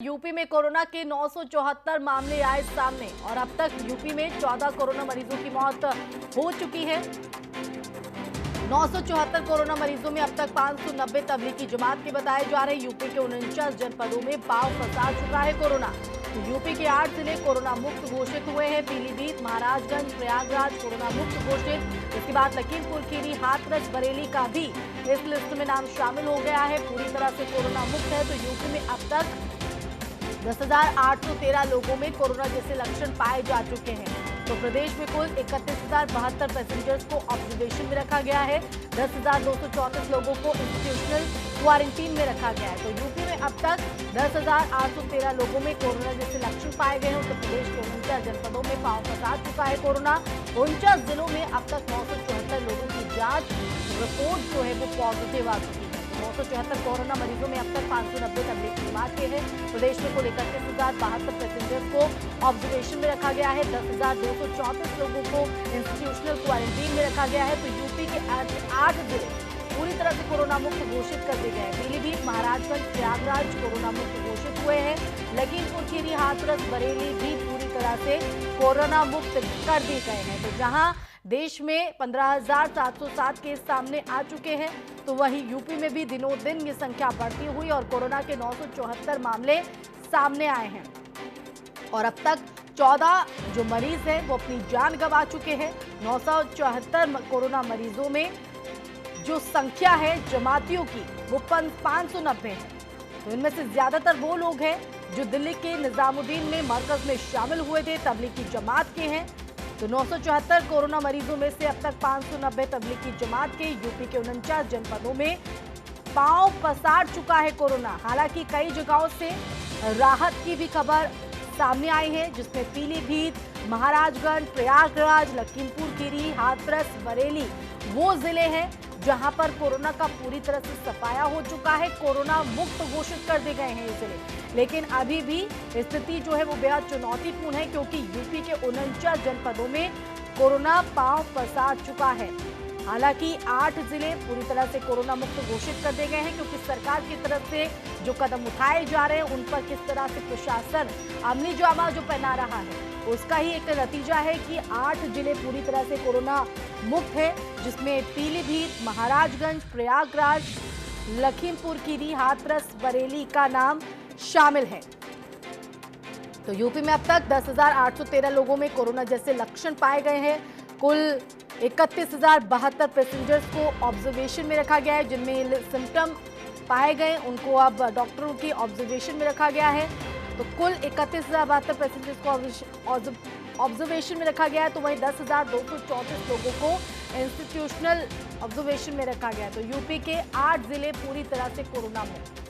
UP में corona के 974 मामले आए सामने और अब तक यूपी में 14 कोरोना मरीजों की मौत हो चुकी है। 974 कोरोना मरीजों में अब तक 590 तबलीगी जमात के बताए जा रहे। यूपी के 49 जनपदों में पांव पसार चुका है कोरोना। तो यूपी के 8 जिले कोरोना मुक्त घोषित हुए हैं। पीलीभीत, महाराजगंज, प्रयागराज कोरोना मुक्त घोषित। इसके बाद लखीमपुर खीरी, हाथरस, बरेली का भी इस लिस्ट में नाम शामिल हो गया है। पूरी तरह से कोरोना मुक्त है। तो यूपी में अब तक 10,813 लोगों में कोरोना जैसे लक्षण पाए जा चुके हैं। तो प्रदेश में कुल 31,072 पैसेंजर्स को ऑब्जर्वेशन में रखा गया है। 10,234 लोगों को इंस्टीट्यूशनल क्वारंटीन में रखा गया है। तो यूपी में अब तक 10,813 लोगों में कोरोना जैसे लक्षण पाए गए हैं। उत्तर प्रदेश के 49 जनपदों में पांव पसार चुका है कोरोना। 49 जिलों में अब तक 974 लोगों की जांच रिपोर्ट जो है वो पॉजिटिव आ चुकी है। 974 कोरोना मरीजों में अब तक 590 तबलीगी जमात के हैं। प्रदेश में कुल 31,072 पैसेंजर्स को ऑब्जर्वेशन में रखा गया है। 10,234 लोगों को इंस्टीट्यूशनल क्वारंटीन में रखा गया है। तो यूपी के 8 जिले पूरी तरह से कोरोना मुक्त घोषित कर दिए गए हैं। पीलीभीत, महाराजगंज, प्रयागराज कोरोना मुक्त घोषित हुए हैं। लखीमपुर खीरी, हाथरस, बरेली भी पूरी तरह से कोरोना मुक्त कर दिए गए हैं। तो जहां देश में 15,707 केस सामने आ चुके हैं, तो वहीं यूपी में भी दिनों दिन ये संख्या बढ़ती हुई और कोरोना के 974 मामले सामने आए हैं। और अब तक 14 जो मरीज हैं वो अपनी जान गंवा चुके हैं। 974 कोरोना मरीजों में जो संख्या है जमातियों की वो 590 है। तो इनमें से ज्यादातर वो लोग हैं जो दिल्ली के निजामुद्दीन में मरकज में शामिल हुए थे, तबलीगी जमात के हैं। तो 974 कोरोना मरीजों में से अब तक 590 तबलीगी जमात के। यूपी के 49 जनपदों में पांव पसार चुका है कोरोना। हालांकि कई जगहों से राहत की भी खबर सामने आई है, जिसमें पीलीभीत, महाराजगंज, प्रयागराज, लखीमपुर खीरी, हाथरस, बरेली वो जिले हैं जहां पर कोरोना का पूरी तरह से सफाया हो चुका है। कोरोना मुक्त घोषित कर दिए गए हैं ये जिले। लेकिन अभी भी स्थिति जो है वो बेहद चुनौतीपूर्ण है, क्योंकि यूपी के 49 जनपदों में कोरोना पांव पसार चुका है। हालांकि 8 जिले पूरी तरह से कोरोना मुक्त घोषित कर दिए गए हैं, क्योंकि सरकार की तरफ से जो कदम उठाए जा रहे हैं उन पर किस तरह से प्रशासन अमली जामा जो पहना रहा है उसका ही एक नतीजा है कि 8 जिले पूरी तरह से कोरोना मुक्त है, जिसमें पीलीभीत, महाराजगंज, प्रयागराज, लखीमपुर खीरी, हाथरस, बरेली का नाम शामिल है। तो यूपी में अब तक 10,813 लोगों में कोरोना जैसे लक्षण पाए गए हैं। कुल 31,072 पैसेंजर्स को ऑब्जर्वेशन में रखा गया है। जिनमें सिम्टम पाए गए उनको अब डॉक्टरों की ऑब्जर्वेशन में रखा गया है। तो कुल 31,072 पैसेंजर्स को ऑब्जर्वेशन में रखा गया है। तो वहीं 10,234 लोगों को इंस्टीट्यूशनल ऑब्जर्वेशन में रखा गया है। तो यूपी के 8 जिले पूरी तरह से कोरोना मुक्त।